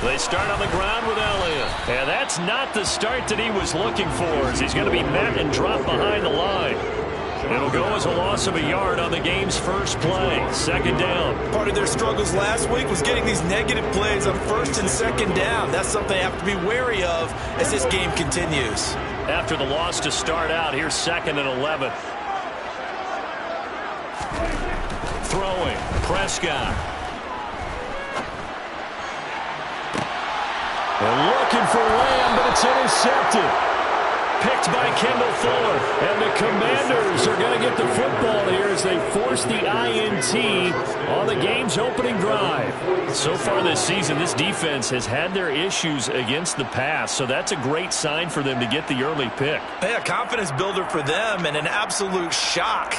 They start on the ground with Elliott. And that's not the start that he was looking for, as he's going to be met and dropped behind the line. It'll go as a loss of a yard on the game's first play. Second down. Part of their struggles last week was getting these negative plays on first and second down. That's something they have to be wary of as this game continues. After the loss to start out, here's 2nd and 11. Throwing, Prescott. They're looking for Lamb, but it's intercepted. Picked by Kendall Fuller. And the Commanders are going to get the football here as they force the INT on the game's opening drive. So far this season, this defense has had their issues against the pass, so that's a great sign for them to get the early pick. Yeah, confidence builder for them and an absolute shock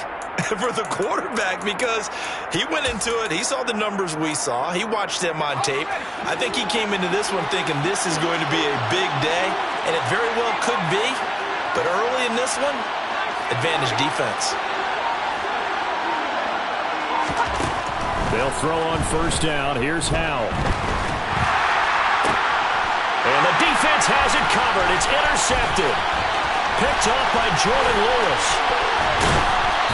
for the quarterback because he went into it. He saw the numbers we saw. He watched them on tape. I think he came into this one thinking this is going to be a big day, and it very well could be. But early in this one, advantage defense. They'll throw on first down. Here's Howell. And the defense has it covered. It's intercepted. Picked off by Jordan Lewis.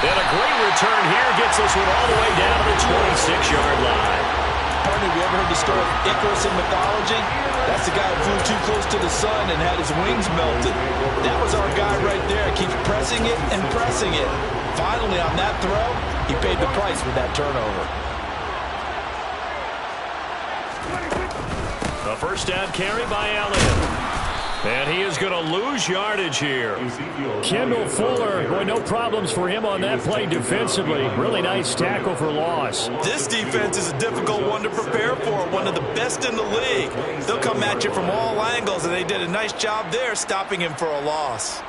And a great return here gets this one all the way down to the 26-yard line. Partner, have you ever heard the story of Icarus in mythology? That's the guy who flew too close to the sun and had his wings melted. That was our guy right there. Keeps pressing it and pressing it. Finally, on that throw, he paid the price with that turnover. A first down carry by Elliott. And he is going to lose yardage here. Kendall Fuller, boy, no problems for him on that play defensively. Really nice tackle for loss. This defense is a difficult one to prepare for, one of the best in the league. They'll come at you from all angles, and they did a nice job there stopping him for a loss.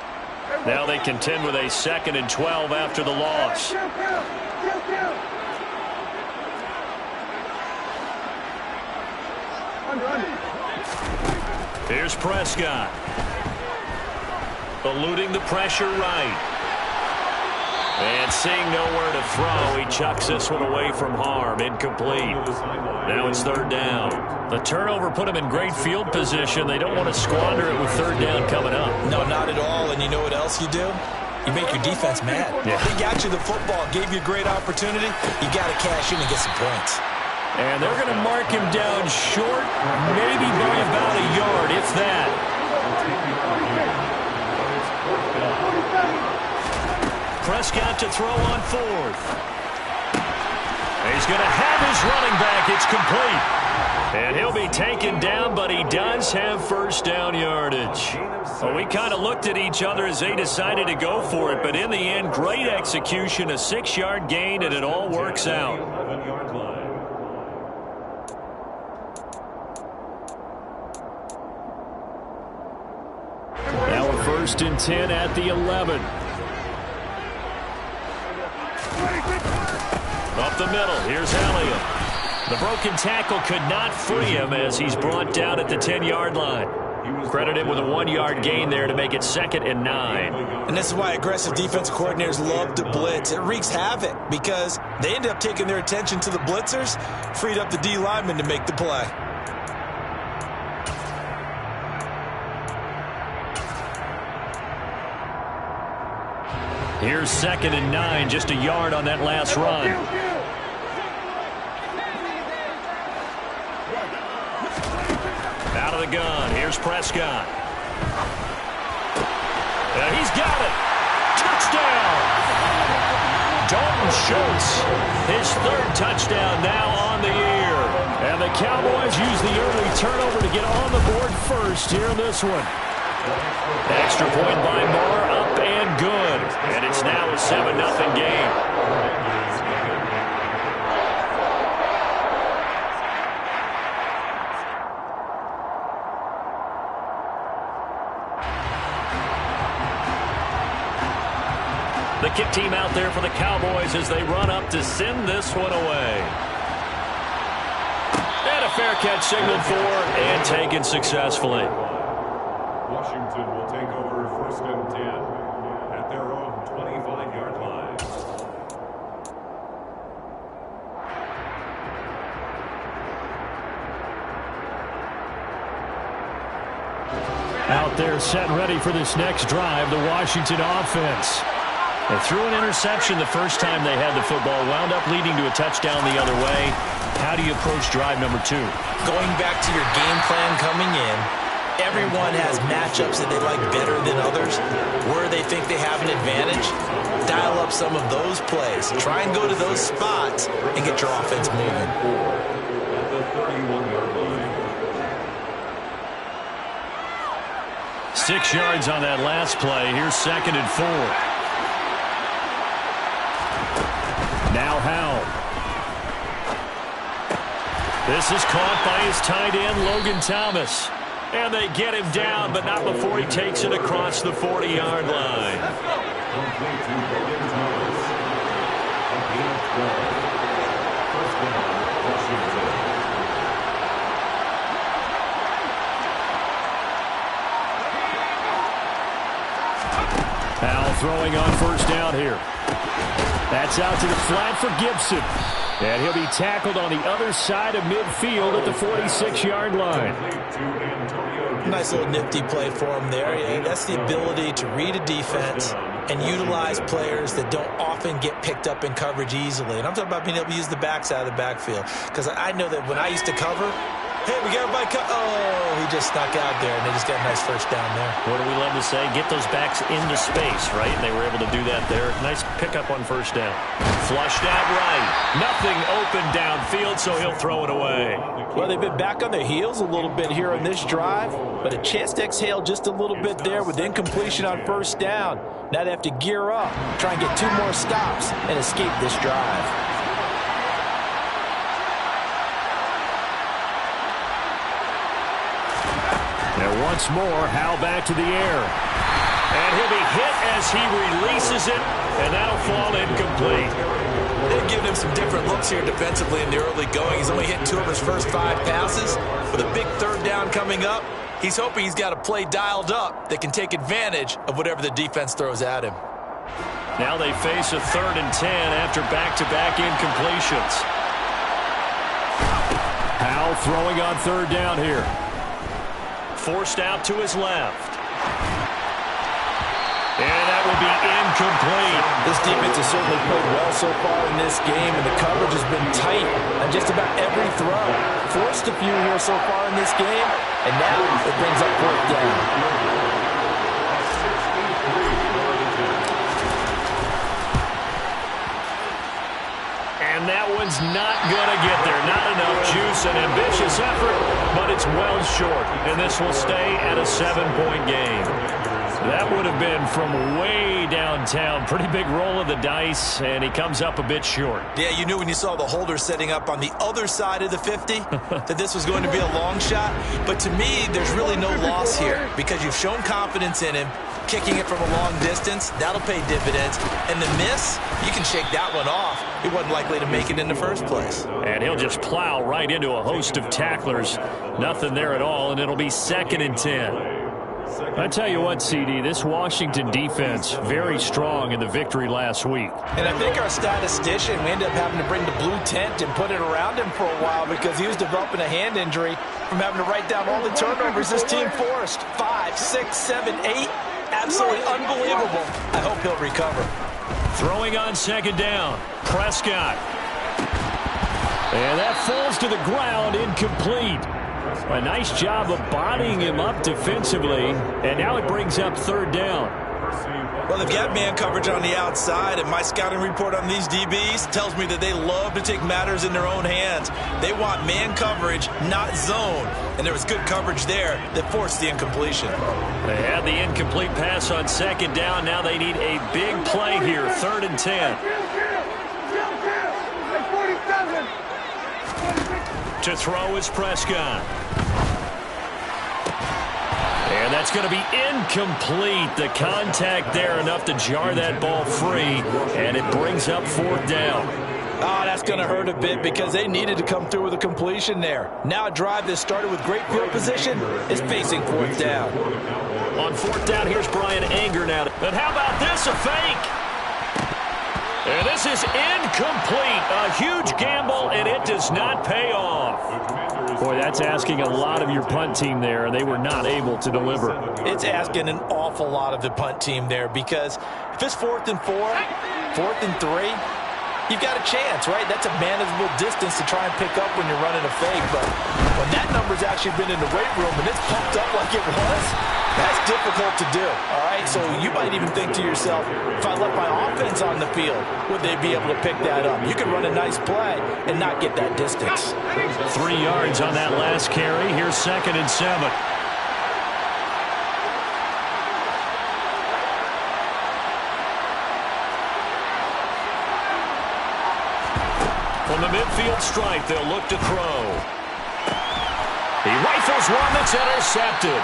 Now they contend with a 2nd and 12 after the loss. Here's Prescott. Eluding the pressure right. And seeing nowhere to throw, he chucks this one away from harm. Incomplete. Now it's 3rd down. The turnover put him in great field position. They don't want to squander it with 3rd down coming up. No, not at all. And you know what else you do? You make your defense mad. Yeah. They got you the football, gave you a great opportunity. You got to cash in and get some points. And they're going to mark him down short, maybe by about a yard, if that. Prescott to throw on 4th. He's going to have his running back. It's complete. And he'll be taken down, but he does have first down yardage. Well, we kind of looked at each other as they decided to go for it, but in the end, great execution, a 6-yard gain, and it all works out. Now a 1st and 10 at the 11. Up the middle, here's Elliott. The broken tackle could not free him as he's brought down at the 10-yard line. Credit him with a 1-yard gain there to make it 2nd and 9. And this is why aggressive defense coordinators love to blitz. It wreaks havoc because they end up taking their attention to the blitzers, freed up the D lineman to make the play. Here's 2nd and 9, just a yard on that last run. Out of the gun, here's Prescott. And he's got it. Touchdown! Dalton Schultz, his 3rd touchdown now on the year. And the Cowboys use the early turnover to get on the board first here in this one. Extra point by Moore, up and good. And it's now a 7-0 game. The kick team out there for the Cowboys as they run up to send this one away. And a fair catch signaled for and taken successfully. Washington will take over 1st and 10 at their own 25-yard line. there set and ready for this next drive, the Washington offense. They threw an interception the first time they had the football, wound up leading to a touchdown the other way. How do you approach drive number 2? Going back to your game plan coming in, everyone has matchups that they like better than others. Where they think they have an advantage, dial up some of those plays. Try and go to those spots and get your offense moving. At the 31-yard line. 6 yards on that last play. Here's 2nd and 4. Now Howell. This is caught by his tight end, Logan Thomas. And they get him down, but not before he takes it across the 40-yard line. Complete to Logan Thomas. A gain of 12. First down, Washington. Howell throwing on first down here. That's out to the flat for Gibson. And he'll be tackled on the other side of midfield at the 46-yard line. Nice little nifty play for him there. Yeah, that's the ability to read a defense and utilize players that don't often get picked up in coverage easily. And I'm talking about being able to use the backside of the backfield. Because I know that when I used to cover, hey, we got everybody oh, he just snuck out there, and they just got a nice first down there. What do we love to say? Get those backs into space, right? And they were able to do that there. Nice pickup on first down. Flushed out right. Nothing open downfield, so he'll throw it away. Well, they've been back on their heels a little bit here on this drive, but a chance to exhale just a little bit there with incompletion on first down. Now they have to gear up, try and get 2 more stops, and escape this drive. And once more, Howell back to the air. And he'll be hit as he releases it, and that'll fall incomplete. They've given him some different looks here defensively in the early going. He's only hit 2 of his first 5 passes. With a big 3rd down coming up, he's hoping he's got a play dialed up that can take advantage of whatever the defense throws at him. Now they face a 3rd and 10 after back-to-back incompletions. Howell throwing on 3rd down here. Forced out to his left. And that will be incomplete. This defense has certainly played well so far in this game, and the coverage has been tight on just about every throw. Forced a few here so far in this game, and now it brings up 4th down. And that one's not going to get there. Not enough juice, an ambitious effort, but it's well short. And this will stay at a 7-point game. That would have been from way downtown. Pretty big roll of the dice, and he comes up a bit short. Yeah, you knew when you saw the holder setting up on the other side of the 50 that this was going to be a long shot. But to me, there's really no loss here because you've shown confidence in him. Kicking it from a long distance, that'll pay dividends. And the miss, you can shake that one off. He wasn't likely to make it in the first place. And he'll just plow right into a host of tacklers. Nothing there at all, and it'll be 2nd and 10. I tell you what, CD, this Washington defense, very strong in the victory last week. And I think our statistician, we ended up having to bring the blue tent and put it around him for a while because he was developing a hand injury from having to write down all the turnovers this team forced. 5, 6, 7, 8. Absolutely unbelievable. I hope he'll recover. Throwing on 2nd down, Prescott. And that falls to the ground, incomplete. A nice job of bodying him up defensively, and now it brings up 3rd down. Well, they've got man coverage on the outside, and my scouting report on these DBs tells me that they love to take matters in their own hands. They want man coverage, not zone, and there was good coverage there that forced the incompletion. They had the incomplete pass on 2nd down. Now they need a big play here, 3rd and 10. To throw is Prescott. And that's going to be incomplete. The contact there enough to jar that ball free, and it brings up 4th down. Oh, that's going to hurt a bit because they needed to come through with a completion there. Now a drive that started with great field position is facing 4th down. On 4th down, here's Brian Anger now. But how about this, a fake? And this is incomplete. A huge gamble, and it does not pay off. Boy, that's asking a lot of your punt team there, and they were not able to deliver. It's asking an awful lot of the punt team there, because if it's 4th and 4, 4th and 3, you've got a chance, right? That's a manageable distance to try and pick up when you're running a fake. But when that number's actually been in the weight room and it's pumped up like it was, that's difficult to do, all right? So you might even think to yourself, if I left my offense on the field, would they be able to pick that up? You could run a nice play and not get that distance. 3 yards on that last carry. Here's 2nd and 7. From the midfield stripe, they'll look to throw. He rifles one that's intercepted.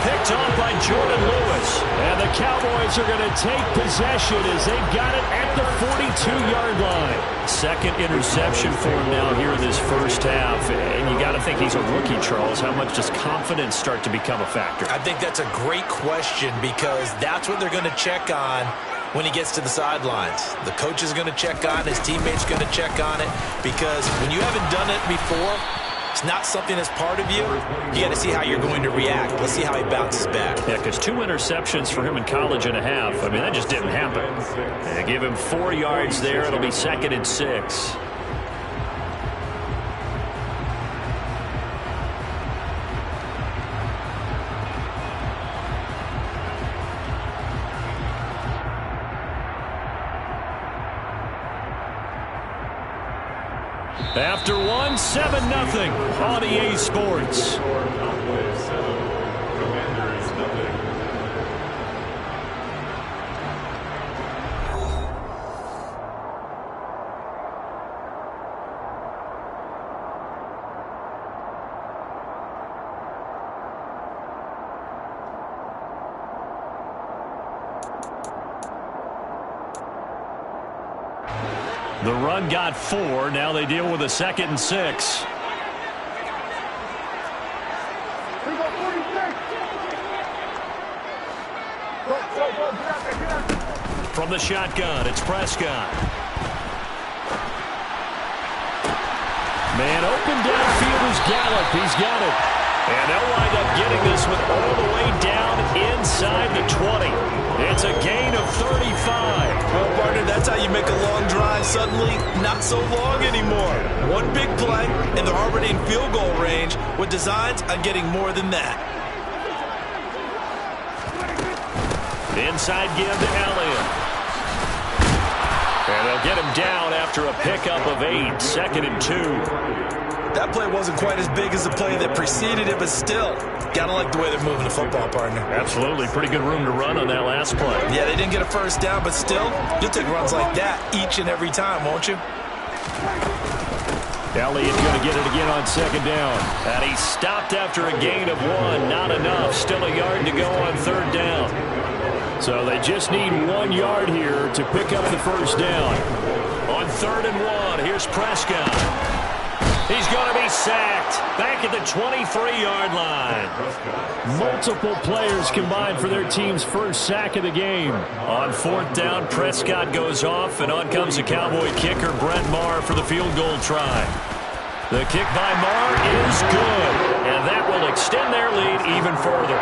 Picked off by Jordan Lewis. And the Cowboys are going to take possession as they've got it at the 42-yard line. 2nd interception for him now here in this first half. And you got to think he's a rookie, Charles. How much does confidence start to become a factor? I think that's a great question, because that's what they're going to check on when he gets to the sidelines. The coach is going to check on, his teammates going to check on it, because when you haven't done it before, it's not something that's part of you. You got to see how you're going to react. Let's see how he bounces back. Yeah, because 2 interceptions for him in college and a half. I mean, that just didn't happen. They give him 4 yards there. It'll be 2nd and 6. After 1, 7-0 on EA Sports. The run got 4. Now they deal with a 2nd and 6. From the shotgun, it's Prescott. Man open downfield is Gallup. He's got it. And they'll wind up getting this one all the way down inside the 20. It's a gain of 35. Well, partner, that's how you make a long drive suddenly not so long anymore. One big play, and they're already in field goal range with designs on getting more than that. Inside give to Elliott. And they'll get him down after a pickup of 8. 2nd and 2. That play wasn't quite as big as the play that preceded it, but still, gotta like the way they're moving the football, partner. Absolutely. Pretty good room to run on that last play. Yeah, they didn't get a first down, but still, you'll take runs like that each and every time, won't you? Elliott going to get it again on 2nd down. And he stopped after a gain of 1. Not enough. Still a yard to go on 3rd down. So they just need 1 yard here to pick up the first down. On 3rd and 1, here's Prescott. He's going to be sacked back at the 23-yard line. Multiple players combined for their team's first sack of the game. On 4th down, Prescott goes off, and on comes the Cowboy kicker, Brett Maher, for the field goal try. The kick by Maher is good, and that will extend their lead even further.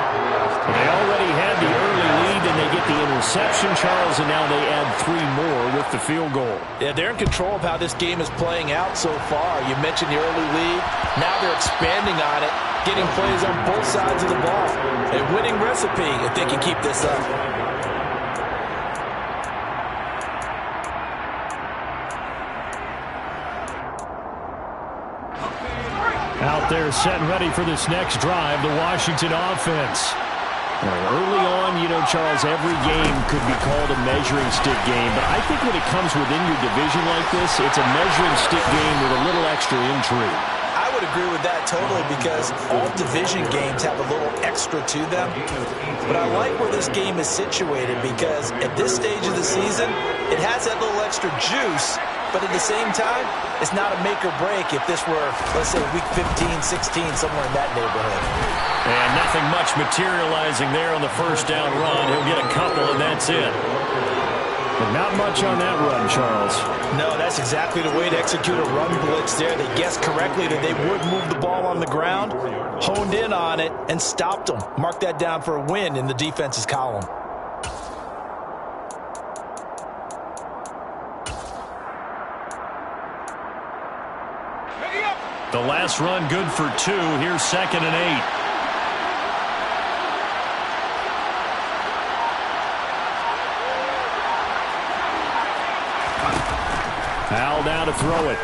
They already had the early lead, and they get the interception, Charles, and now they add 3 more with the field goal. Yeah, they're in control of how this game is playing out so far. You mentioned the early lead. Now they're expanding on it, getting plays on both sides of the ball. A winning recipe if they can keep this up. Out there set and ready for this next drive, the Washington offense. Now, early on, you know, Charles, every game could be called a measuring stick game, but I think when it comes within your division like this, it's a measuring stick game with a little extra intrigue. I would agree with that totally, because all division games have a little extra to them. But I like where this game is situated, because at this stage of the season, it has that little extra juice. But at the same time, it's not a make or break if this were, let's say, week 15, 16, somewhere in that neighborhood. And nothing much materializing there on the first down run. He'll get a couple, and that's it. And not much on that run, Charles. No, that's exactly the way to execute a run blitz there. They guessed correctly that they would move the ball on the ground, honed in on it, and stopped them. Mark that down for a win in the defense's column. The last run good for 2. Here's 2nd and 8. Al now to throw it.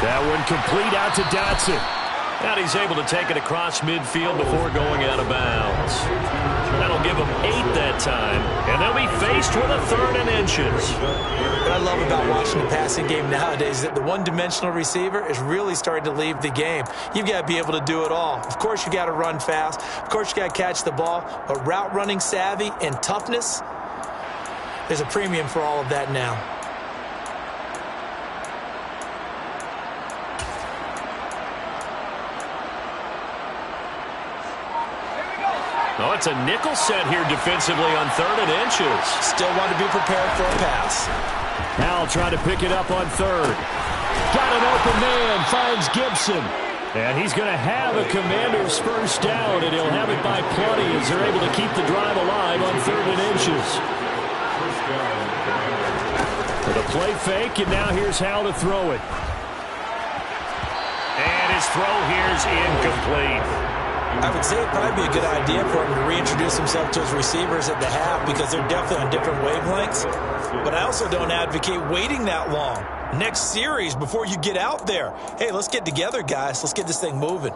That one complete out to Dotson. And he's able to take it across midfield before going out of bounds. That'll give them 8 that time. And they'll be faced with a 3rd and inches. What I love about watching the passing game nowadays is that the one-dimensional receiver is really starting to leave the game. You've got to be able to do it all. Of course, you got to run fast. Of course, you got to catch the ball. But route running savvy and toughness, there's a premium for all of that now. Oh, it's a nickel set here defensively on 3rd and inches. Still want to be prepared for a pass. Al trying to pick it up on 3rd. Got an open man, finds Gibson. And he's going to have a Commanders first down, and he'll have it by plenty as they're able to keep the drive alive on 3rd and inches. With a play fake, and now here's Hal to throw it. And his throw here's incomplete. I would say it'd probably be a good idea for him to reintroduce himself to his receivers at the half because they're definitely on different wavelengths. But I also don't advocate waiting that long. Next series before you get out there. Hey, let's get together, guys. Let's get this thing moving.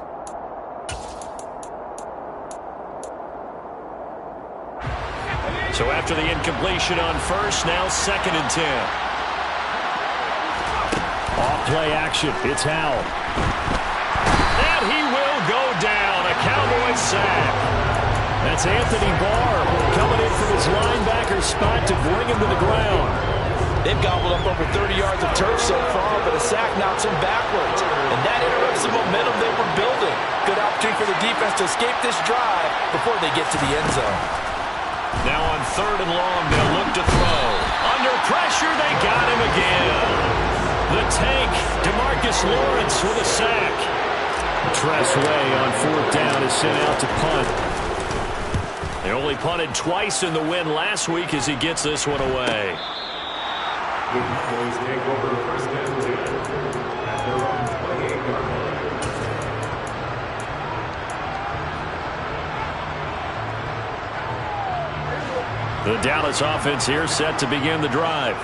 So after the incompletion on 1st, now 2nd and 10. Off play action. It's Hal. And he will go down. A Cowboys sack. That's Anthony Barr coming in from his linebacker spot to bring him to the ground. They've gobbled up over 30 yards of turf so far, but a sack knocks them backwards. And that interrupts the momentum they were building. Good opportunity for the defense to escape this drive before they get to the end zone. Now on 3rd and long, they'll look to throw. Under pressure, they got him again. The tank, DeMarcus Lawrence with a sack. Tress Way on 4th down is sent out to punt. They only punted twice in the win last week as he gets this one away. The Cowboys take over 1st and 10 at their own 28-yard line. The Dallas offense here set to begin the drive.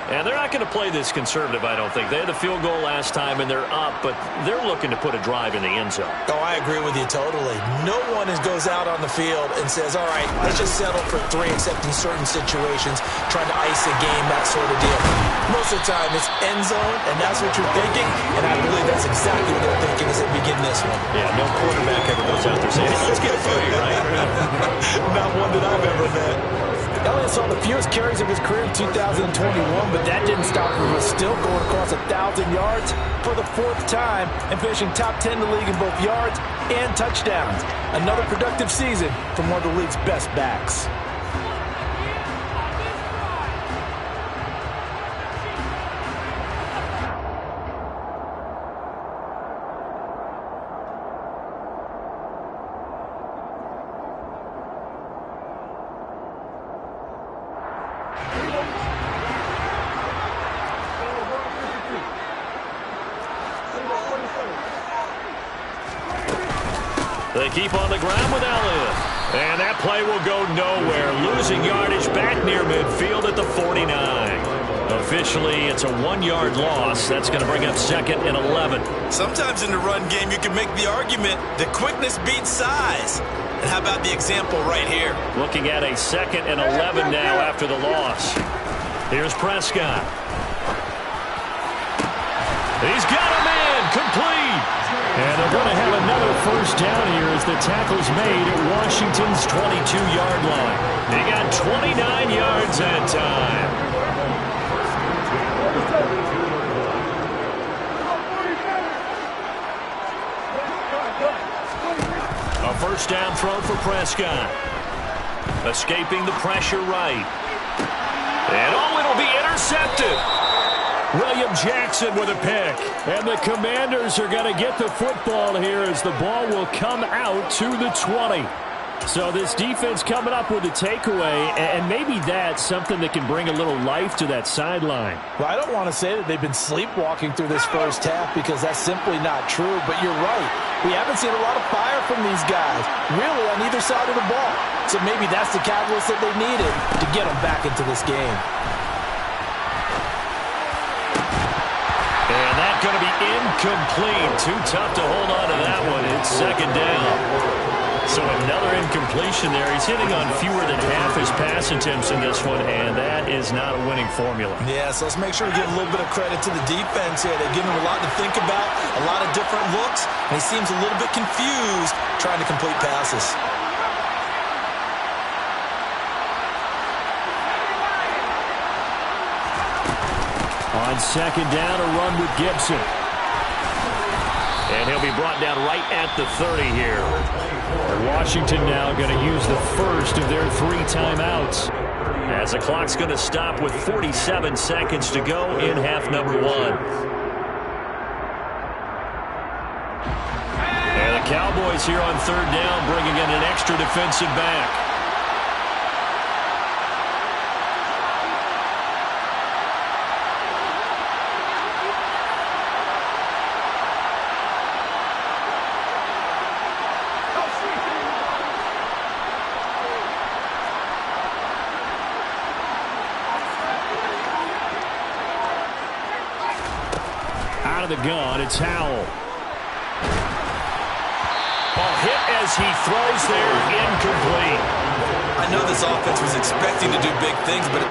And they're not going to play this conservative, I don't think. They had the field goal last time, and they're up, but they're looking to put a drive in the end zone. Oh, I agree with you totally. No one goes out on the field and says, all right, let's just settle for 3, except in certain situations, trying to ice a game, that sort of deal. Most of the time, it's end zone, and that's what you're thinking, and I believe that's exactly what they're thinking as they begin this one. Yeah, no quarterback ever goes out there saying, hey, let's get 3, right? Not one that I've ever met. Elliott saw the fewest carries of his career in 2021, but that didn't stop him from still going across 1,000 yards for the 4th time and finishing top 10 in the league in both yards and touchdowns. Another productive season from one of the league's best backs. They keep on the ground with Elliott. And that play will go nowhere. Losing yardage back near midfield at the 49. Officially, it's a 1-yard loss. That's going to bring up 2nd and 11. Sometimes in the run game, you can make the argument that quickness beats size. And how about the example right here? Looking at a 2nd and 11 now after the loss. Here's Prescott. He's got a man complete. And they're going to have another first down here as the tackle's made at Washington's 22-yard line. They got 29 yards that time. A first down throw for Prescott. Escaping the pressure right. And oh, it'll be intercepted. William Jackson with a pick. And the Commanders are going to get the football here as the ball will come out to the 20. So this defense coming up with a takeaway, and maybe that's something that can bring a little life to that sideline. Well, I don't want to say that they've been sleepwalking through this first half because that's simply not true, but you're right. We haven't seen a lot of fire from these guys, really, on either side of the ball. So maybe that's the catalyst that they needed to get them back into this game. And that's going to be incomplete. Too tough to hold on to that one. It's second down. So another incompletion there. He's hitting on fewer than half his pass attempts in this one, and that is not a winning formula. Yeah, so let's make sure we give a little bit of credit to the defense here. They've given him a lot to think about, a lot of different looks, and he seems a little bit confused trying to complete passes. On second down, a run with Gibson. And he'll be brought down right at the 30 here. Washington now going to use the first of their 3 timeouts, as the clock's going to stop with 47 seconds to go in half number 1. And the Cowboys here on third down bringing in an extra defensive back. The gun, it's Howell. Ball hit as he throws there, incomplete. I know this offense was expecting to do big things, but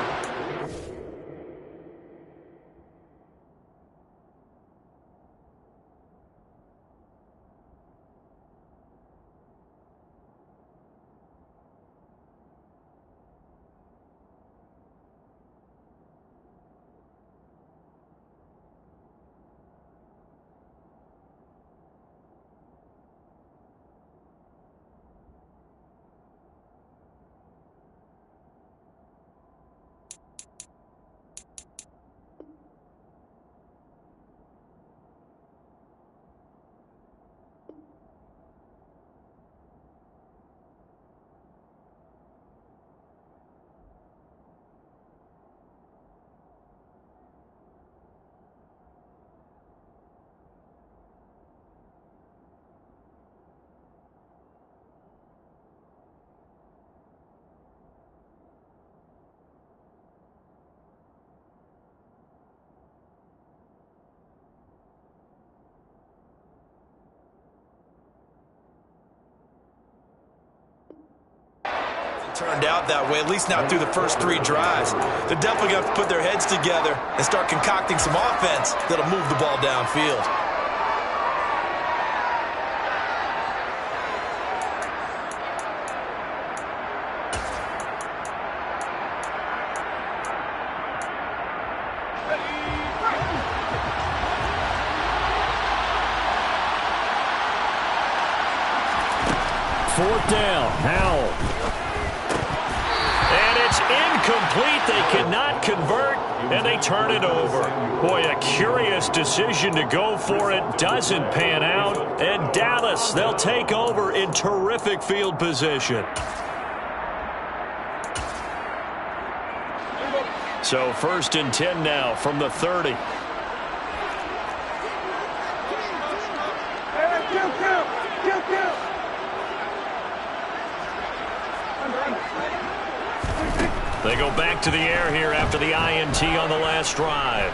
turned out that way, at least not through the first 3 drives. They're definitely going to have to put their heads together and start concocting some offense that'll move the ball downfield. Fourth down, Howell. And it's incomplete. They cannot convert, and they turn it over. Boy, a curious decision to go for it. Doesn't pan out. And Dallas, they'll take over in terrific field position. So 1st and 10 now from the 30. They go back to the air here after the INT on the last drive.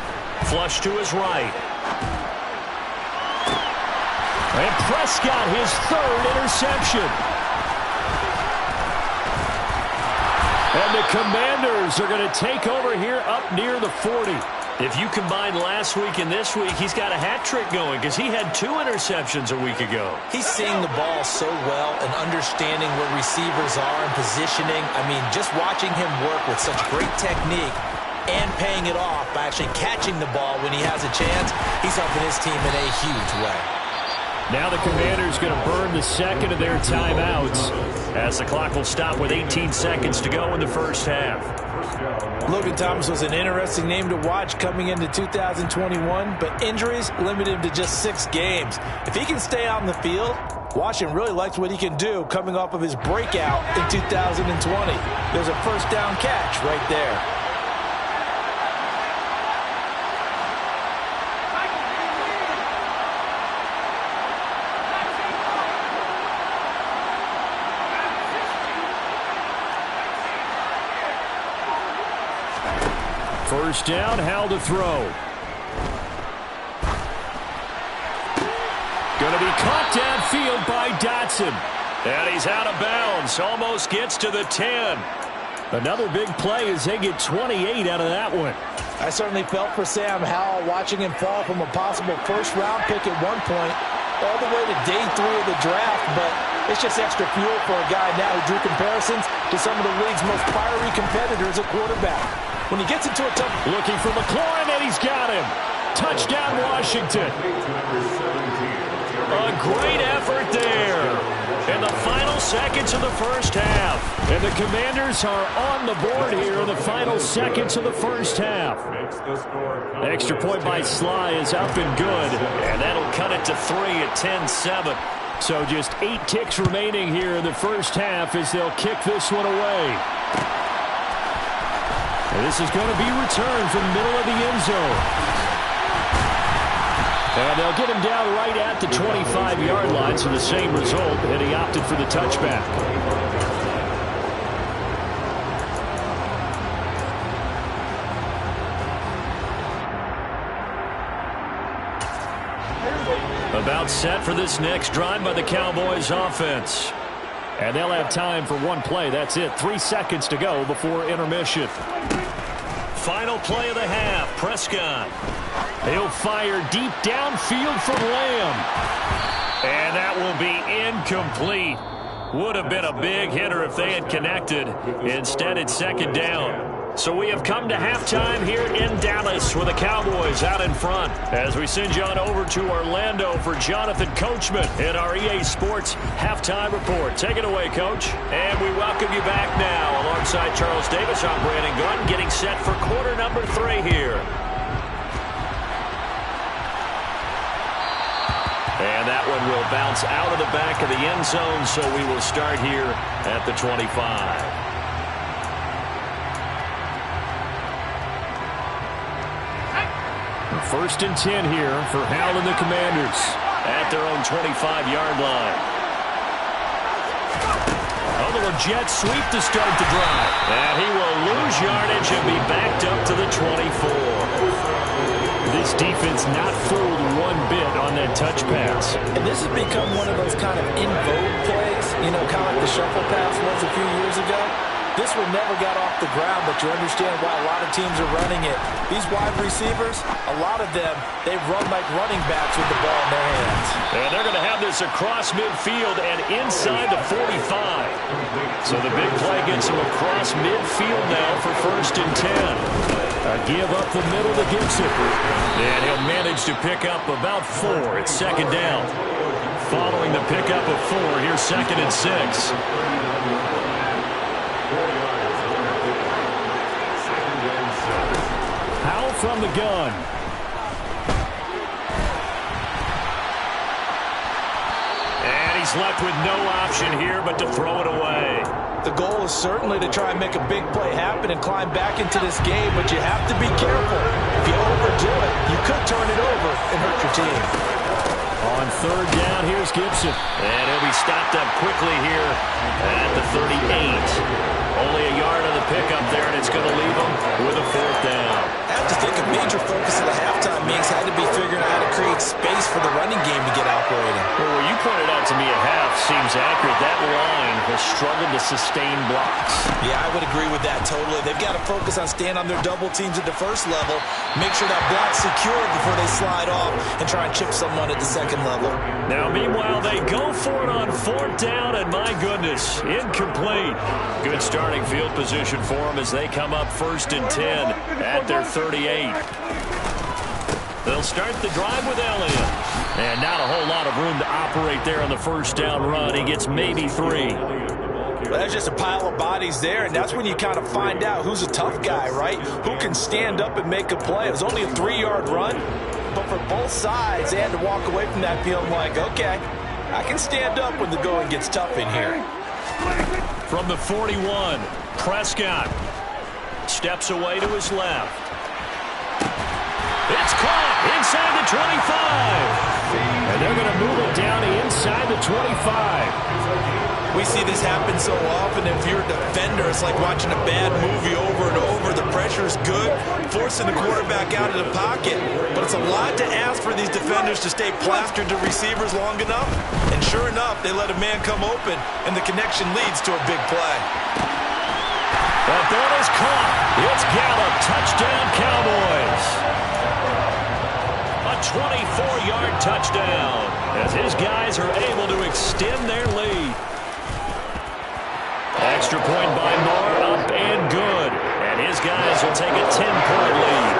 Flush to his right. And Prescott, his 3rd interception. And the Commanders are going to take over here up near the 40. If you combine last week and this week, he's got a hat trick going because he had 2 interceptions a week ago. He's seeing the ball so well and understanding where receivers are and positioning. I mean, just watching him work with such great technique and paying it off by actually catching the ball when he has a chance, he's helping his team in a huge way. Now the Commanders going to burn the 2nd of their timeouts as the clock will stop with 18 seconds to go in the first half. Logan Thomas was an interesting name to watch coming into 2021, but injuries limited him to just 6 games. If he can stay on the field, Washington really likes what he can do coming off of his breakout in 2020. There's a first down catch right there. First down, Howell to throw. Going to be caught downfield by Dotson. And he's out of bounds. Almost gets to the 10. Another big play as they get 28 out of that one. I certainly felt for Sam Howell watching him fall from a possible first-round pick at one point all the way to day 3 of the draft, but it's just extra fuel for a guy now who drew comparisons to some of the league's most fiery competitors at quarterback. When he gets into a tough... Looking for McLaurin, and he's got him. Touchdown, Washington. A great effort there. In the final seconds of the first half. And the Commanders are on the board here in the final seconds of the first half. Extra point by Sly is up and good. And that'll cut it to 3 at 10-7. So just 8 ticks remaining here in the first half as they'll kick this one away. And this is going to be returned from the middle of the end zone. And they'll get him down right at the 25-yard line, so the same result, and he opted for the touchback. About set for this next drive by the Cowboys offense. And they'll have time for one play. That's it. 3 seconds to go before intermission. Final play of the half. Prescott. He'll fire deep downfield from Lamb. And that will be incomplete. Would have been a big hitter if they had connected. Instead, it's second down. So we have come to halftime here in Dallas with the Cowboys out in front. As we send you on over to Orlando for Jonathan Coachman in our EA Sports Halftime Report. Take it away, Coach. And we welcome you back now. Alongside Charles Davis, I'm Brandon Gunn, getting set for quarter number 3 here. And that one will bounce out of the back of the end zone, so we will start here at the 25. First and 10 here for Howell and the Commanders at their own 25-yard line. A little jet sweep to start the drive. And he will lose yardage and be backed up to the 24. This defense not fooled one bit on that touch pass. And this has become one of those kind of in vogue plays, you know, kind of like the shuffle pass was a few years ago. This one never got off the ground, but you understand why a lot of teams are running it. These wide receivers, a lot of them, they run like running backs with the ball in their hands. And they're going to have this across midfield and inside the 45. So the big play gets them across midfield now for first and 10. A give up the middle to Gibson. And he'll manage to pick up about 4. It's second down. Following the pickup of 4, here's second and 6. Howell from the gun. And he's left with no option here but to throw it away. The goal is certainly to try and make a big play happen and climb back into this game, but you have to be careful. If you overdo it, you could turn it over and hurt your team. On third down, here's Gibson. And he'll be stopped up quickly here at the 38. Only a yard on the pickup there, and it's going to leave him with a fourth down. I have to think a major focus of the halftime meetings had to be figuring out how to create space for the running game to get operating. Well, what you pointed out to me at half seems accurate. That line has struggled to sustain blocks. Yeah, I would agree with that totally. They've got to focus on staying on their double teams at the first level, make sure that block's secure before they slide off, and try and chip someone at the second level. Now, meanwhile, they go for it on fourth down, and my goodness, incomplete. Good starting field position for them as they come up first and 10 at their 38. They'll start the drive with Elliott. And not a whole lot of room to operate there on the first down run. He gets maybe 3. But that's just a pile of bodies there, and that's when you kind of find out who's a tough guy, right? Who can stand up and make a play. It was only a 3-yard run, but for both sides, they had to walk away from that feeling like, okay, I can stand up when the going gets tough in here. From the 41, Prescott steps away to his left. It's caught inside the 25. And they're going to move it down inside the 25. We see this happen so often. If you're a defender, it's like watching a bad movie over and over. The pressure's good, forcing the quarterback out of the pocket. But it's a lot to ask for these defenders to stay plastered to receivers long enough. And sure enough, they let a man come open, and the connection leads to a big play. That ball is caught. It's Gallup. Touchdown, Cowboys. A 24-yard touchdown as his guys are able to extend their lead. Extra point by Moore, up and good. And his guys will take a 10-point lead.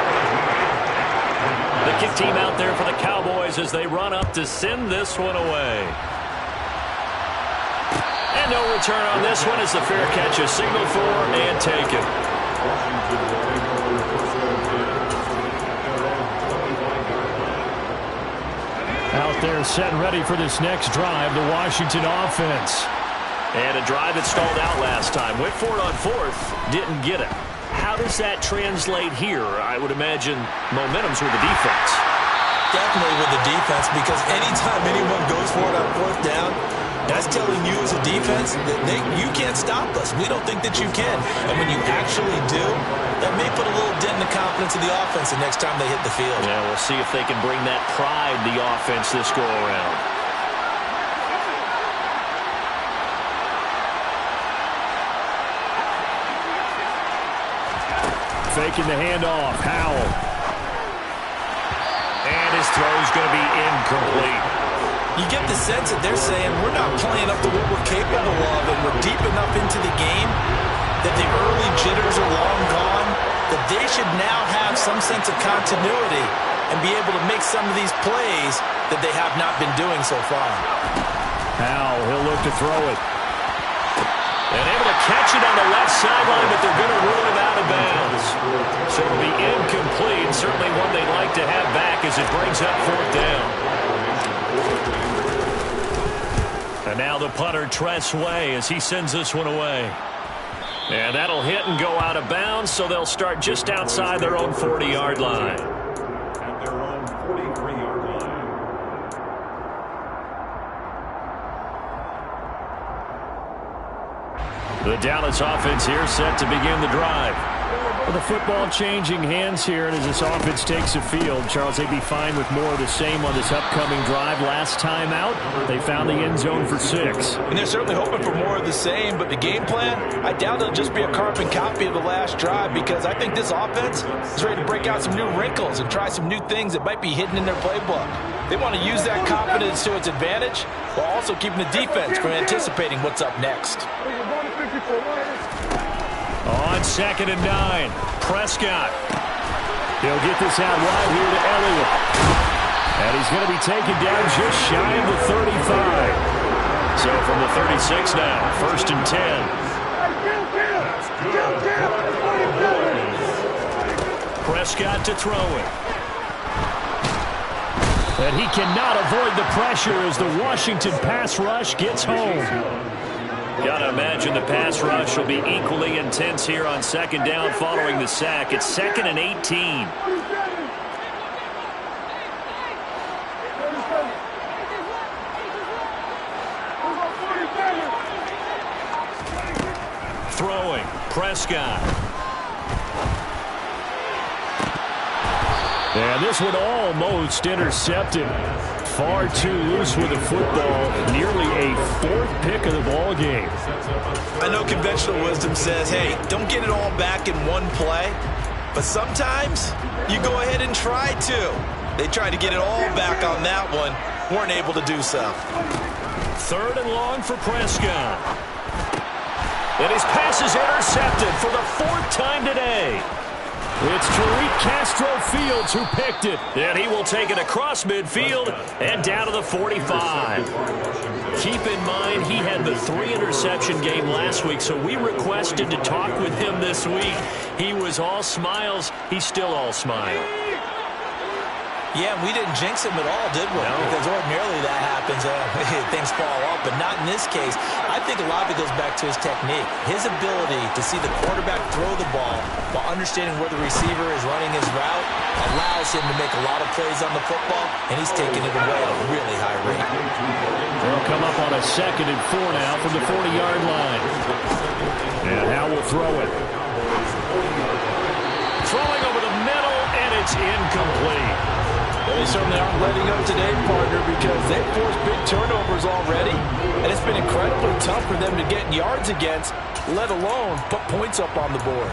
The kick team out there for the Cowboys as they run up to send this one away. And no return on this one as the fair catch is signaled for and taken. Out there set and ready for this next drive, the Washington offense. And a drive that stalled out last time. Went for it on fourth, didn't get it. How does that translate here? I would imagine momentum's with the defense. Definitely with the defense, because anytime anyone goes for it on fourth down, that's telling you as a defense that you can't stop us. We don't think that you can. And when you actually do, that may put a little dent in the confidence of the offense the next time they hit the field. Yeah, we'll see if they can bring that pride to the offense this go-around. Faking the handoff, Howell. And his throw's going to be incomplete. You get the sense that they're saying we're not playing up to what we're capable of, and we're deep enough into the game that the early jitters are long gone, that they should now have some sense of continuity and be able to make some of these plays that they have not been doing so far. Howell, he'll look to throw it. And able to catch it on the left sideline, but they're going to rule it out of bounds. So it'll be incomplete, certainly one they'd like to have back as it brings up fourth down. And now the punter, Tress Way, as he sends this one away. And that'll hit and go out of bounds, so they'll start just outside their own 40-yard line. At their own 43-yard line. The Dallas offense here set to begin the drive. Well, the football changing hands here, and as this offense takes the field, Charles, they'd be fine with more of the same on this upcoming drive. Last time out, they found the end zone for 6. And they're certainly hoping for more of the same, but the game plan, I doubt it'll just be a carbon copy of the last drive, because I think this offense is ready to break out some new wrinkles and try some new things that might be hidden in their playbook. They want to use that confidence to its advantage while also keeping the defense from anticipating what's up next. On 2nd and 9, Prescott. He'll get this out wide here to Elliott. And he's going to be taken down just shy of the 35. So from the 36 now, 1st and 10. Prescott to throw it. And he cannot avoid the pressure as the Washington pass rush gets home. Gotta imagine the pass rush will be equally intense here on 2nd down following the sack. It's 2nd and 18. Throwing, Prescott. And this one almost intercepted. Far too loose with the football. Nearly a 4th pick of the ball game. I know conventional wisdom says, hey, don't get it all back in one play. But sometimes you go ahead and try to. They tried to get it all back on that one. Weren't able to do so. 3rd and long for Prescott. And his pass is intercepted for the 4th time today. It's Tariq Castro-Fields who picked it. And he will take it across midfield and down to the 45. Keep in mind, he had the 3-interception game last week, so we requested to talk with him this week. He was all smiles. He's still all smile. Yeah, we didn't jinx him at all, did we? No. Because ordinarily that happens. Things fall off, but not in this case. I think a lot of it goes back to his technique. His ability to see the quarterback throw the ball while understanding where the receiver is running his route allows him to make a lot of plays on the football, and he's taking it away at a really high rate. They'll come up on a 2nd and 4 now from the 40-yard line. And Howell will throw it. Throwing over the middle, and it's incomplete. They certainly aren't letting up today, partner, because they've forced big turnovers already, and it's been incredibly tough for them to get yards against, let alone put points up on the board.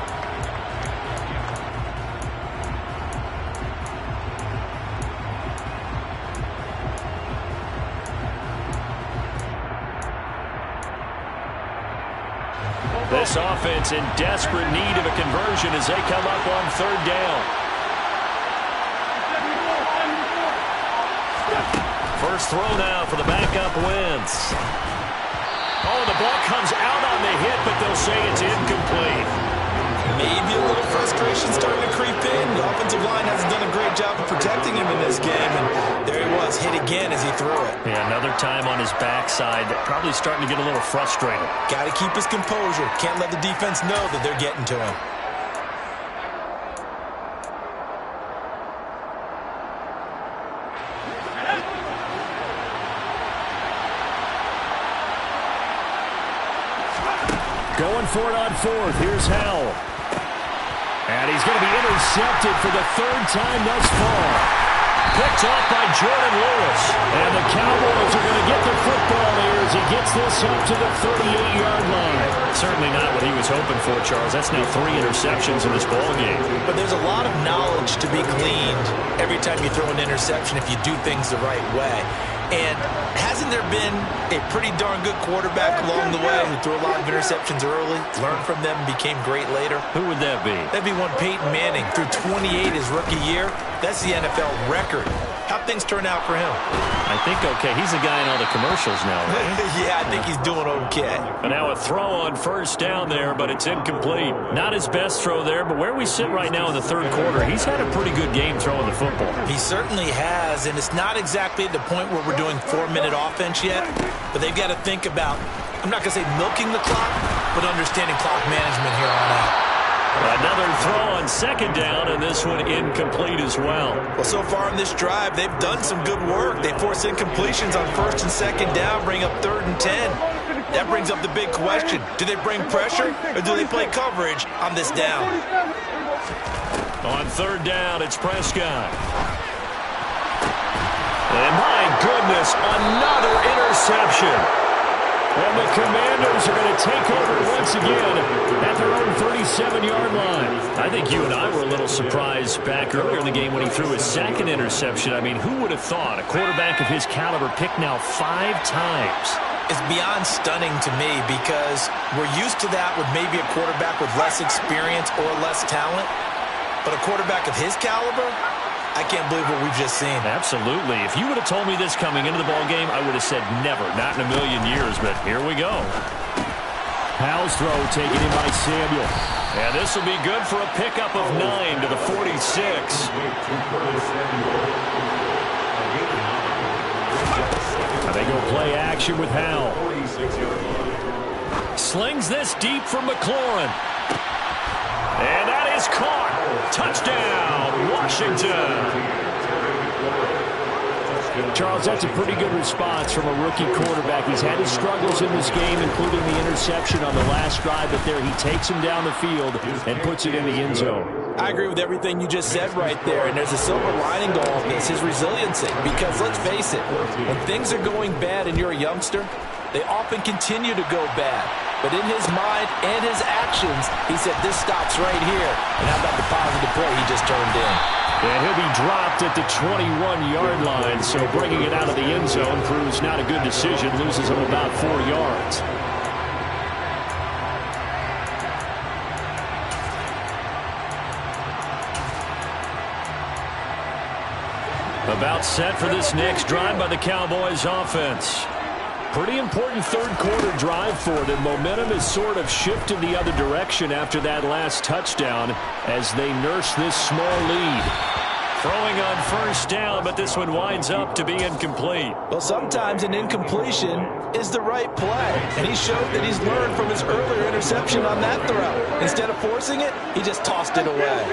This offense in desperate need of a conversion as they come up on 3rd down. First throw now for the backup Wentz. Oh, the ball comes out on the hit, but they'll say it's incomplete. Maybe a little frustration starting to creep in. The offensive line hasn't done a great job of protecting him in this game, and there he was, hit again as he threw it. Yeah, another time on his backside, probably starting to get a little frustrated. Got to keep his composure. Can't let the defense know that they're getting to him. Going for it on 4th. Here's Howell. And he's going to be intercepted for the 3rd time thus far. Picked off by Jordan Lewis. And the Cowboys are going to get the football here as he gets this up to the 38-yard line. Certainly not what he was hoping for, Charles. That's now 3 interceptions in this ball game. But there's a lot of knowledge to be gleaned every time you throw an interception if you do things the right way. And hasn't there been a pretty darn good quarterback along the way who threw a lot of interceptions early, learned from them, and became great later? Who would that be? That'd be one Peyton Manning. Threw 28 his rookie year. That's the NFL record. How'd things turn out for him? I think okay. He's the guy in all the commercials now, right? Yeah, I think he's doing okay. And now a throw on 1st down there, but it's incomplete. Not his best throw there, but where we sit right now in the 3rd quarter, he's had a pretty good game throwing the football. He certainly has, and it's not exactly at the point where we're doing 4-minute offense yet, but they've got to think about, I'm not going to say milking the clock, but understanding clock management here on out. Another throw on 2nd down, and this one incomplete as well. Well, so far in this drive, they've done some good work. They force incompletions on 1st and 2nd down, bring up 3rd and 10. That brings up the big question. Do they bring pressure, or do they play coverage on this down? On 3rd down, it's Prescott. And my goodness, another interception. And the Commanders are going to take over once again at their own 37-yard line. I think you and I were a little surprised back earlier in the game when he threw his 2nd interception. I mean, who would have thought a quarterback of his caliber picked now 5 times? It's beyond stunning to me because we're used to that with maybe a quarterback with less experience or less talent. But a quarterback of his caliber, I can't believe what we've just seen. Absolutely. If you would have told me this coming into the ball game, I would have said never, not in a million years, but here we go. Howell's throw taken in by Samuel. And this will be good for a pickup of 9 to the 46. And they go play action with Howell. Slings this deep for McLaurin. And that is caught. Touchdown, Washington. Charles, that's a pretty good response from a rookie quarterback. He's had his struggles in this game, including the interception on the last drive, but there he takes him down the field and puts it in the end zone. I agree with everything you just said right there, and there's a silver lining to all this, his resiliency. Because let's face it, when things are going bad and you're a youngster, they often continue to go bad. But in his mind and his actions, he said, this stops right here. And how about the positive play he just turned in? And he'll be dropped at the 21-yard line, so bringing it out of the end zone proves not a good decision, loses him about 4 yards. About set for this next drive by the Cowboys offense. Pretty important third quarter drive for them. Momentum has sort of shifted the other direction after that last touchdown as they nurse this small lead. Throwing on first down, but this one winds up to be incomplete. Well, sometimes an incompletion is the right play, and he showed that he's learned from his earlier interception on that throw. Instead of forcing it, he just tossed it away.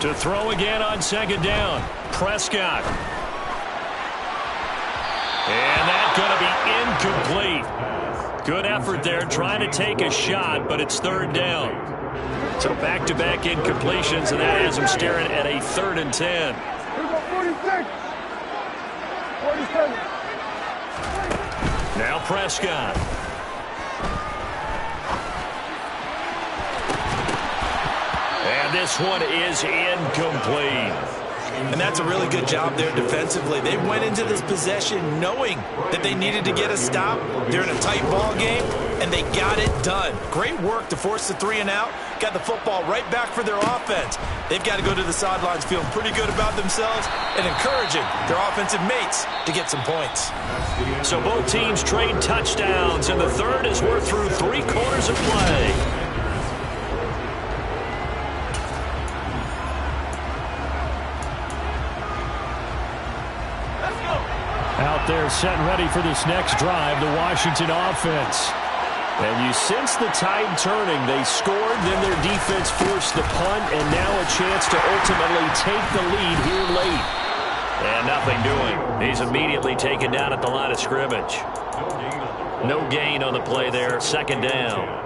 To throw again on second down, Prescott. And that's going to be incomplete. Good effort there trying to take a shot, but it's third down. So back-to-back incompletions, and that has him staring at a 3rd and 10. Now Prescott. And this one is incomplete. And that's a really good job there defensively. They went into this possession knowing that they needed to get a stop. They're in a tight ball game, and they got it done. Great work to force the 3 and out. Got the football right back for their offense. They've got to go to the sidelines feeling pretty good about themselves and encouraging their offensive mates to get some points. So both teams trade touchdowns, and the third as we're through 3 quarters of play. Out there set and ready for this next drive, the Washington offense. And you sense the tide turning. They scored, then their defense forced the punt, and now a chance to ultimately take the lead here late. And nothing doing. He's immediately taken down at the line of scrimmage. No gain on the play there, second down.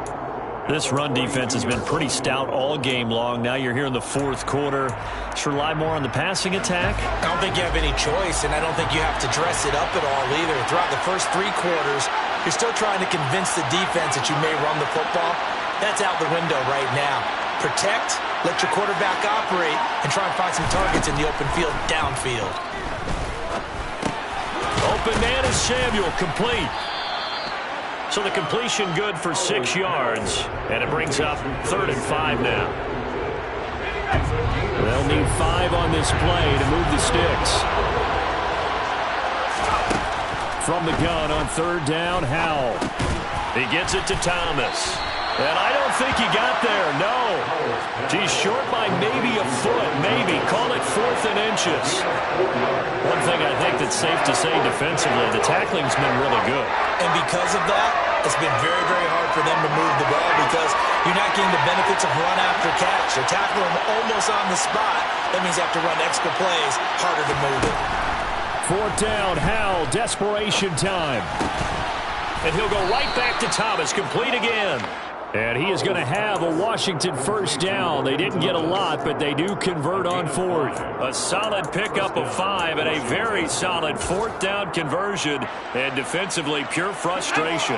This run defense has been pretty stout all game long. Now you're here in the fourth quarter. Should rely more on the passing attack. I don't think you have any choice, and I don't think you have to dress it up at all either. Throughout the first 3 quarters, you're still trying to convince the defense that you may run the football. That's out the window right now. Protect, let your quarterback operate, and try and find some targets in the open field downfield. Open man is Samuel, complete. So the completion good for 6 yards, and it brings up 3rd and 5 now. They'll need 5 on this play to move the sticks. From the gun on 3rd down, Howell. He gets it to Thomas. And I don't think he got there, no. He's short by maybe a foot, maybe. Call it 4th and inches. One thing I think that's safe to say defensively, the tackling's been really good. And because of that, it's been very, very hard for them to move the ball because you're not getting the benefits of run after catch. You're tackling them almost on the spot. That means you have to run extra plays, harder to move it. 4th down, Howell, desperation time. And he'll go right back to Thomas, complete again. And he is going to have a Washington first down. They didn't get a lot, but they do convert on 4th. A solid pickup of 5 and a very solid 4th down conversion. And defensively, pure frustration.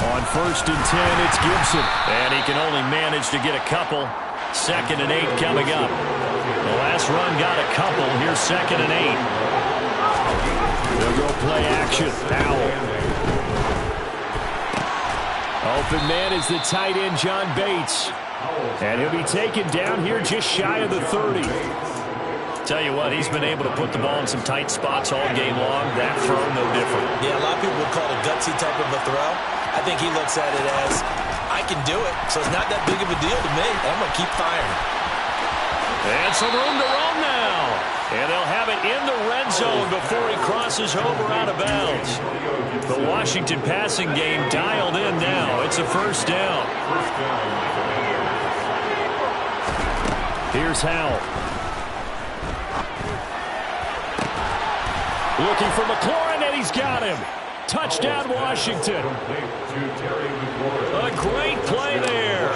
On 1st and 10, it's Gibson. And he can only manage to get a couple. 2nd and 8 coming up. The last run got a couple. Here's 2nd and 8. They'll go play action. Howell. Open man is the tight end, John Bates. And he'll be taken down here just shy of the 30. Tell you what, he's been able to put the ball in some tight spots all game long. That throw, no different. Yeah, a lot of people would call it a gutsy type of a throw. I think he looks at it as, I can do it, so it's not that big of a deal to me. I'm going to keep firing. And some room to run now. And they'll have it in the red zone before he crosses over out of bounds. The Washington passing game dialed in now. It's a first down. Here's Howell. Looking for McLaurin, and he's got him. Touchdown, Washington. A great play there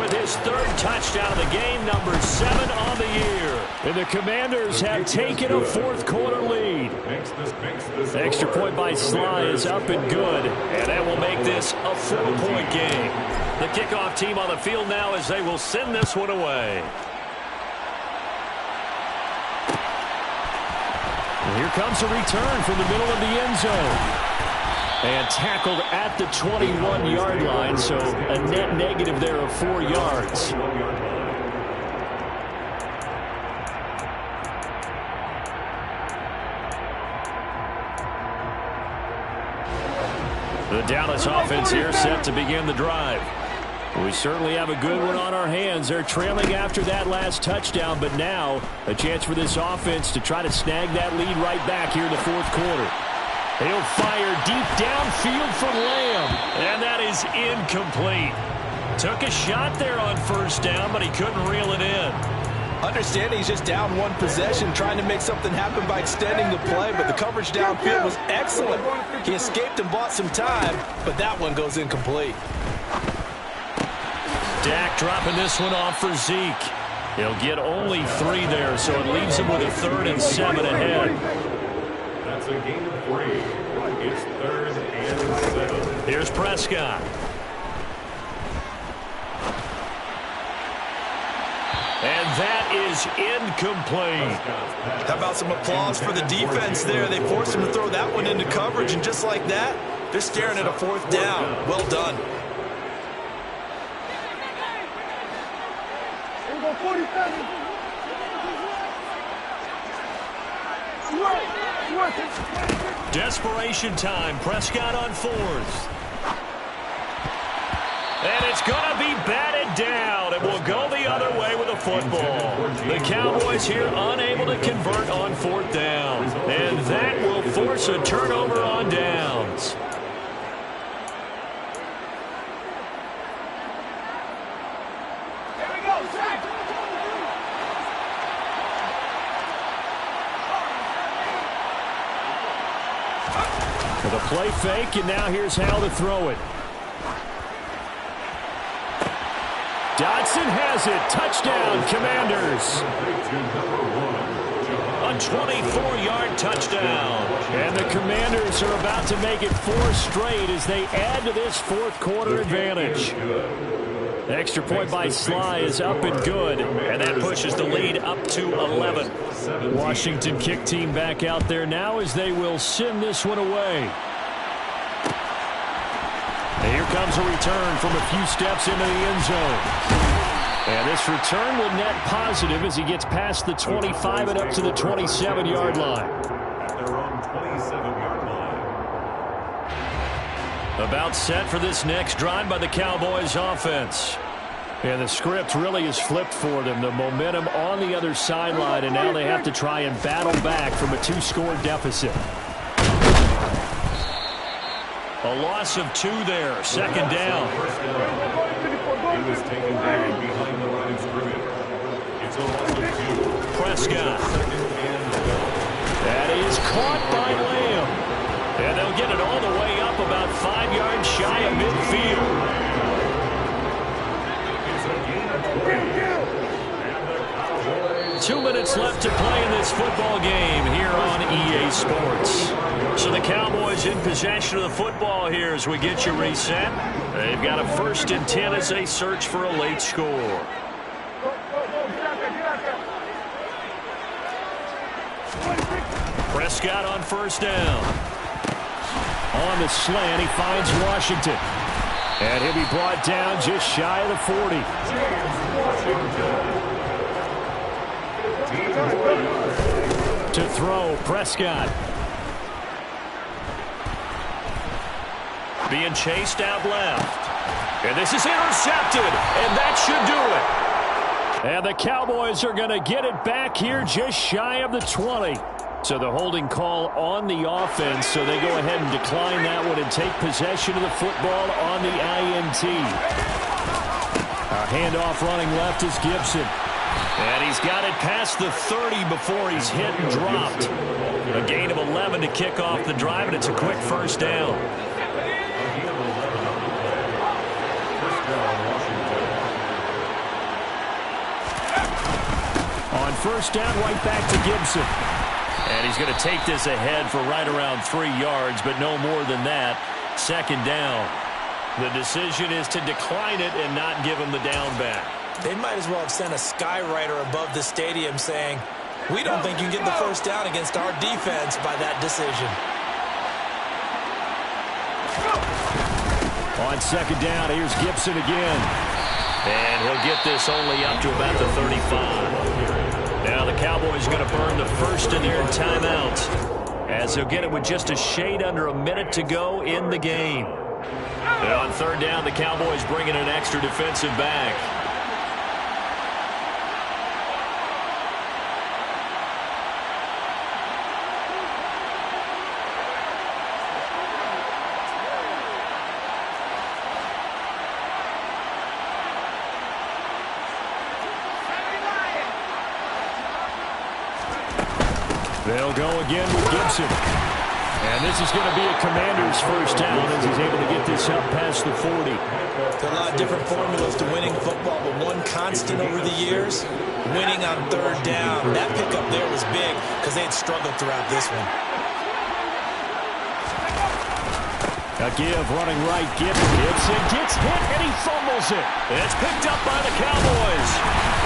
with his 3rd touchdown of the game, number 7 on the year. And the Commanders have taken a 4th quarter lead. Extra point by Sly is up and good, and that will make this a 4-point game. The kickoff team on the field now as they will send this one away. And here comes a return from the middle of the end zone. And tackled at the 21-yard line, so a net negative there of 4 yards. The Dallas offense here set to begin the drive. We certainly have a good one on our hands. They're trailing after that last touchdown, but now a chance for this offense to try to snag that lead right back here in the fourth quarter. He'll fire deep downfield for Lamb, and that is incomplete. Took a shot there on first down, but he couldn't reel it in. Understanding he's just down one possession, trying to make something happen by extending the play, but the coverage downfield was excellent. He escaped and bought some time, but that one goes incomplete. Dak dropping this one off for Zeke. He'll get only 3 there, so it leaves him with a 3rd and 7 ahead. That's a gain of 3. It's 3rd and 7. Here's Prescott. And that is incomplete. How about some applause for the defense there? They forced him to throw that one into coverage, and just like that, they're staring at a 4th down. Well done. Desperation time. Prescott on 4th. And it's going to be batted down. It will go the other way with a football. The Cowboys here unable to convert on 4th down. And that will force a turnover on downs. The play fake, and now here's how to throw it. Dotson has it. Touchdown, Commanders. A 24-yard touchdown. And the Commanders are about to make it 4 straight as they add to this fourth quarter advantage. Extra point by Sly is up and good, and that pushes the lead up to 11. Washington kick team back out there now as they will send this one away. And here comes a return from a few steps into the end zone. And this return will net positive as he gets past the 25 and up to the 27-yard line. At their own 27-yard line. About set for this next drive by the Cowboys offense. And the script really is flipped for them. The momentum on the other sideline, and now they have to try and battle back from a 2-score deficit. A loss of 2 there. 2nd down. He was taken down behind the line of scrimmage. It's a loss of 2. Prescott. That is caught by Lamb. And they'll get it all the way up about 5 yards shy of midfield. 2 minutes left to play in this football game here on EA Sports. So the Cowboys in possession of the football here as we get you reset. They've got a 1st and 10 as they search for a late score. Prescott on 1st down. On the slant, he finds Washington. And he'll be brought down just shy of the 40. To throw, Prescott. Being chased out left. And this is intercepted, and that should do it. And the Cowboys are going to get it back here just shy of the 20. So the holding call on the offense, so they go ahead and decline that one and take possession of the football on the INT. A handoff running left is Gibson. And he's got it past the 30 before he's hit and dropped. A gain of 11 to kick off the drive, and it's a quick 1st down. On 1st down, right back to Gibson. And he's going to take this ahead for right around 3 yards, but no more than that. 2nd down. The decision is to decline it and not give him the down back. They might as well have sent a skywriter above the stadium saying, "We don't think you can get the 1st down against our defense by that decision." On second down, here's Gibson again. And he'll get this only up to about the 35. Now the Cowboys going to burn the first of their timeouts, as he'll get it with just a shade under a minute to go in the game. And on third down, the Cowboys bring in an extra defensive back. They'll go again with Gibson. And this is going to be a Commander's first down as he's able to get this up past the 40. There are a lot of different formulas to winning football, but one constant over the years, winning on third down. That pickup there was big because they had struggled throughout this one. A give running right. Gibson gets hit and he fumbles it. It's picked up by the Cowboys.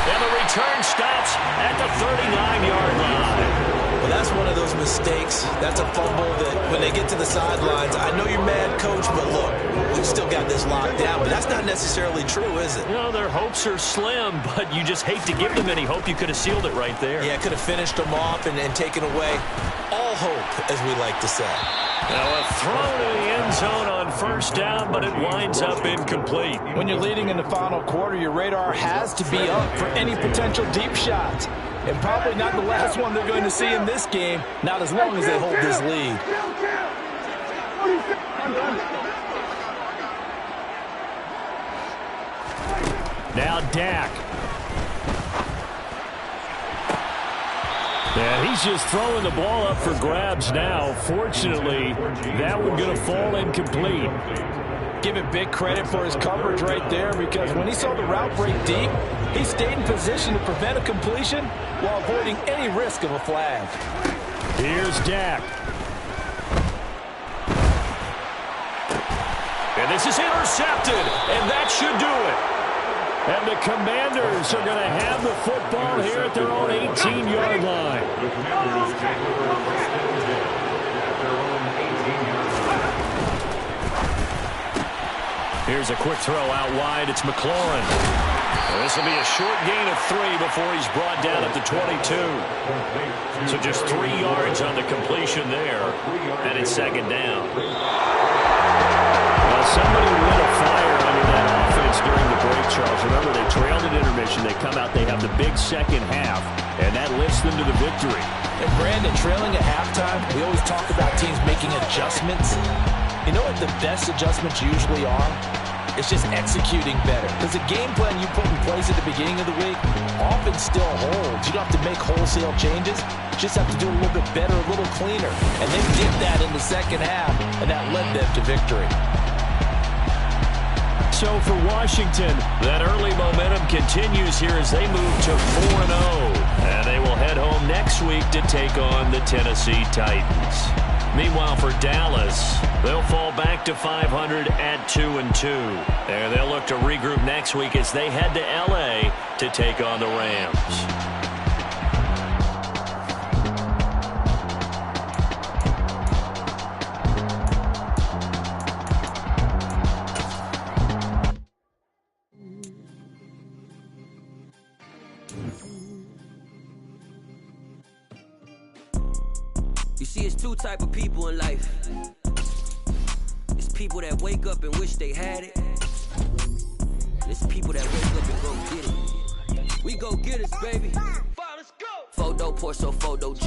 And the return stops at the 39-yard line. Well, that's one of those mistakes. That's a fumble that when they get to the sidelines, I know you're mad, Coach, but look, we've still got this locked down. But that's not necessarily true, is it? You know, their hopes are slim, but you just hate to give them any hope. You could have sealed it right there. Yeah, could have finished them off and taken away all hope, as we like to say. Now a throw to the end zone on first down, but it winds up incomplete. When you're leading in the final quarter, your radar has to be up for any potential deep shots. And probably not the last one they're going to see in this game, not as long as they hold this lead. Now Dak. And he's just throwing the ball up for grabs now. Fortunately, that one going to fall incomplete. Give him big credit for his coverage right there, because when he saw the route break deep, he stayed in position to prevent a completion while avoiding any risk of a flag. Here's Dak. And this is intercepted, and that should do it. And the Commanders are going to have the football here at their own 18-yard line. The Commanders take over first and 10 at their own 18-yard line. Here's a quick throw out wide. It's McLaurin. This will be a short gain of 3 before he's brought down at the 22. So just 3 yards on the completion there, and it's second down. Well, somebody lit a fire under that offense during the break, Charles. Remember, they trailed at intermission. They come out, they have the big second half, and that lifts them to the victory. And Brandon, trailing at halftime, we always talk about teams making adjustments. You know what the best adjustments usually are? It's just executing better. Because the game plan you put in place at the beginning of the week often still holds. You don't have to make wholesale changes. You just have to do a little bit better, a little cleaner. And they did that in the second half, and that led them to victory. So for Washington, that early momentum continues here as they move to 4-0. And they will head home next week to take on the Tennessee Titans. Meanwhile, for Dallas, they'll fall back to 500 at 2-2. And they'll look to regroup next week as they head to L.A. to take on the Rams. You see, it's two type of people in life. It's people that wake up and wish they had it. It's people that wake up and go get it. We go get it, baby. Let's go. Photo, Porso, photogenic.